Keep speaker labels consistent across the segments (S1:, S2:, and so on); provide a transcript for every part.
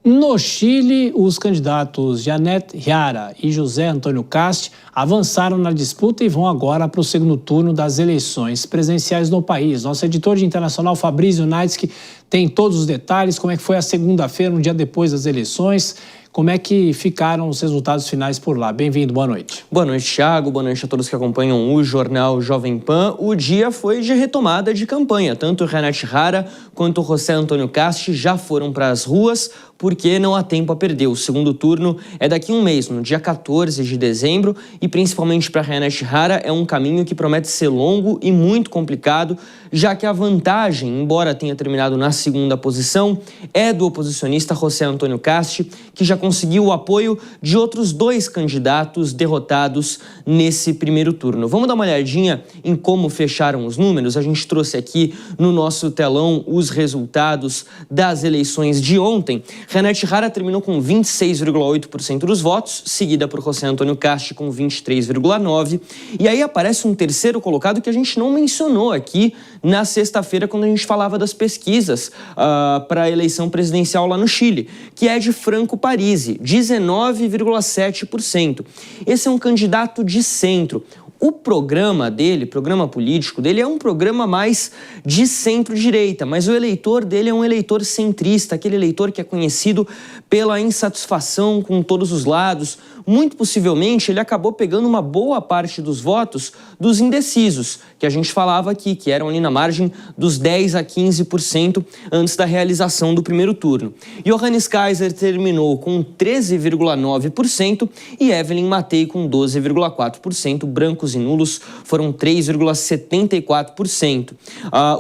S1: No Chile, os candidatos Janet Jara e José Antônio Cast avançaram na disputa e vão agora para o segundo turno das eleições presidenciais no país. Nosso editor de internacional, Fabrício Naitsky, tem todos os detalhes, como é que foi a segunda-feira, um dia depois das eleições, como é que ficaram os resultados finais por lá. Bem-vindo, boa noite.
S2: Boa noite, Thiago. Boa noite a todos que acompanham o Jornal Jovem Pan. O dia foi de retomada de campanha. Tanto Janet Jara quanto José Antônio Cast já foram para as ruas, porque não há tempo a perder. O segundo turno é daqui a um mês, no dia 14 de dezembro, e principalmente para Janet Jara é um caminho que promete ser longo e muito complicado, já que a vantagem, embora tenha terminado na segunda posição, é do oposicionista José Antônio Cast, que já conseguiu o apoio de outros dois candidatos derrotados nesse primeiro turno. Vamos dar uma olhadinha em como fecharam os números. A gente trouxe aqui no nosso telão os resultados das eleições de ontem. Janet Jara terminou com 26,8% dos votos, seguida por José Antônio Cast com 23,9%. E aí aparece um terceiro colocado que a gente não mencionou aqui na sexta-feira, quando a gente falava das pesquisas para a eleição presidencial lá no Chile, que é de Franco Parisi, 19,7%. Esse é um candidato de centro. O programa dele, programa político dele, é um programa mais de centro-direita, mas o eleitor dele é um eleitor centrista, aquele eleitor que é conhecido pela insatisfação com todos os lados. Muito possivelmente, ele acabou pegando uma boa parte dos votos dos indecisos, que a gente falava aqui, que eram ali na margem dos 10% a 15% antes da realização do primeiro turno. Johannes Kaiser terminou com 13,9% e Evelyn Matei com 12,4%. Brancos e nulos foram 3,74%.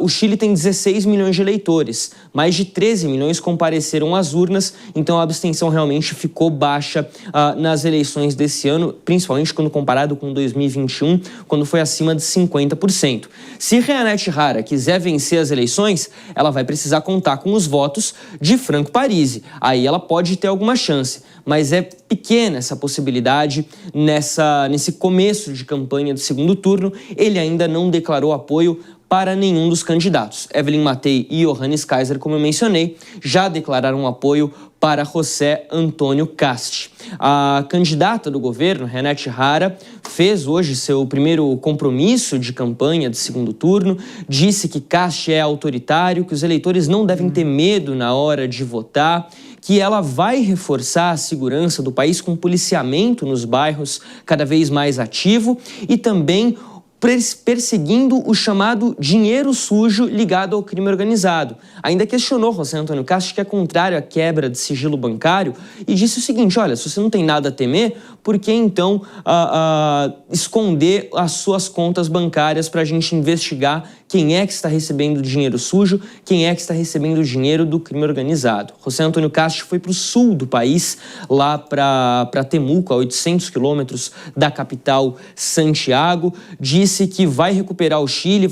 S2: O Chile tem 16 milhões de eleitores, mais de 13 milhões compareceram às urnas, então a abstenção realmente ficou baixa nas eleições desse ano, principalmente quando comparado com 2021, quando foi acima de 50%. Se Janet Jara quiser vencer as eleições, ela vai precisar contar com os votos de Franco Parisi. Aí ela pode ter alguma chance, mas é pequena essa possibilidade nesse começo de campanha do segundo turno. Ele ainda não declarou apoio para nenhum dos candidatos. Evelyn Matei e Johannes Kaiser, como eu mencionei, já declararam apoio para José Antônio Cast. A candidata do governo, Janet Jara, fez hoje seu primeiro compromisso de campanha de segundo turno, disse que Cast é autoritário, que os eleitores não devem ter medo na hora de votar, que ela vai reforçar a segurança do país com policiamento nos bairros cada vez mais ativo e também perseguindo o chamado dinheiro sujo ligado ao crime organizado. Ainda questionou José Antônio Cast, que é contrário à quebra de sigilo bancário, e disse o seguinte: olha, se você não tem nada a temer, por que então esconder as suas contas bancárias para a gente investigar quem é que está recebendo dinheiro sujo, quem é que está recebendo dinheiro do crime organizado? José Antônio Cast foi para o sul do país, lá para Temuco, a 800 quilômetros da capital Santiago, disse que vai recuperar o Chile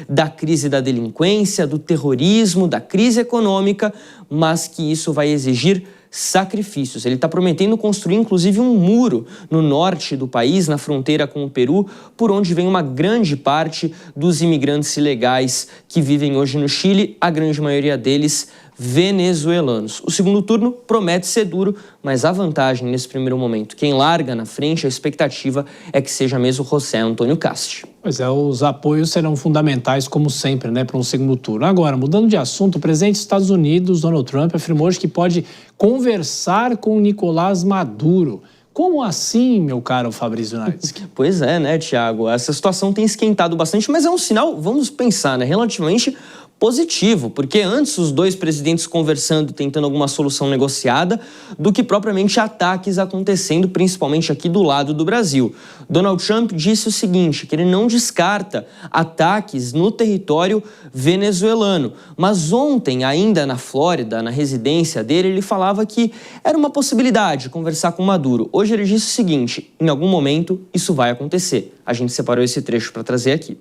S2: da crise da delinquência, do terrorismo, da crise econômica, mas que isso vai exigir sacrifícios. Ele está prometendo construir, inclusive, um muro no norte do país, na fronteira com o Peru, por onde vem uma grande parte dos imigrantes ilegais que vivem hoje no Chile, a grande maioria deles venezuelanos. O segundo turno promete ser duro, mas a vantagem nesse primeiro momento, quem larga na frente, a expectativa é que seja mesmo José Antônio Cast.
S1: Pois é, os apoios serão fundamentais, como sempre, para um segundo turno. Agora, mudando de assunto, o presidente dos Estados Unidos, Donald Trump, afirmou hoje que pode conversar com Nicolás Maduro. Como assim, meu caro Fabrício Naitsky?
S2: Pois é, né, Thiago? Essa situação tem esquentado bastante, mas é um sinal, vamos pensar, né, relativamente positivo, porque antes os dois presidentes conversando, tentando alguma solução negociada, do que propriamente ataques acontecendo, principalmente aqui do lado do Brasil. Donald Trump disse o seguinte, que ele não descarta ataques no território venezuelano, mas ontem, ainda na Flórida, na residência dele, ele falava que era uma possibilidade conversar com Maduro. Hoje ele disse o seguinte, em algum momento isso vai acontecer. A gente separou esse trecho para trazer aqui.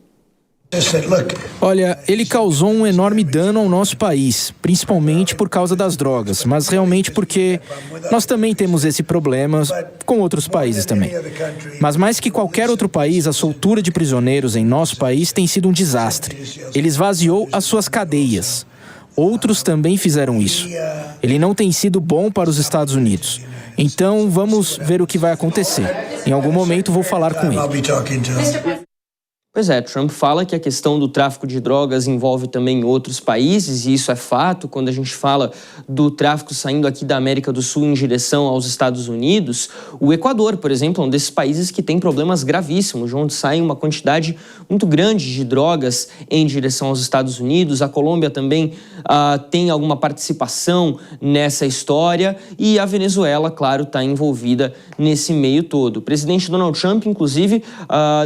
S3: Olha, ele causou um enorme dano ao nosso país, principalmente por causa das drogas, mas realmente porque nós também temos esse problema com outros países também. Mas mais que qualquer outro país, a soltura de prisioneiros em nosso país tem sido um desastre. Ele esvaziou as suas cadeias. outros também fizeram isso. Ele não tem sido bom para os Estados Unidos. Então, vamos ver o que vai acontecer. Em algum momento, vou falar com ele.
S2: Pois é, Trump fala que a questão do tráfico de drogas envolve também outros países, e isso é fato. Quando a gente fala do tráfico saindo aqui da América do Sul em direção aos Estados Unidos, o Equador, por exemplo, é um desses países que tem problemas gravíssimos, onde sai uma quantidade muito grande de drogas em direção aos Estados Unidos. A Colômbia também tem alguma participação nessa história, e a Venezuela, claro, está envolvida nesse meio todo. O presidente Donald Trump, inclusive,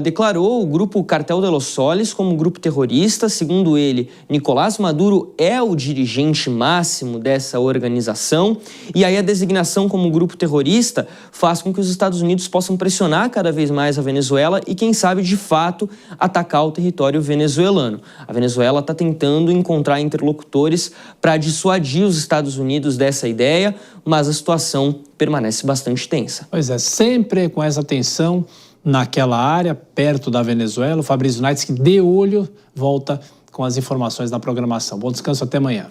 S2: declarou o grupo Cartel de los Soles como grupo terrorista. Segundo ele, Nicolás Maduro é o dirigente máximo dessa organização, e aí a designação como grupo terrorista faz com que os Estados Unidos possam pressionar cada vez mais a Venezuela e, quem sabe, de fato, atacar o território venezuelano. A Venezuela está tentando encontrar interlocutores para dissuadir os Estados Unidos dessa ideia, mas a situação permanece bastante tensa.
S1: Pois é, sempre com essa tensão naquela área, perto da Venezuela. O Fabrício Naits, que de olho, volta com as informações da programação. Bom descanso, até amanhã.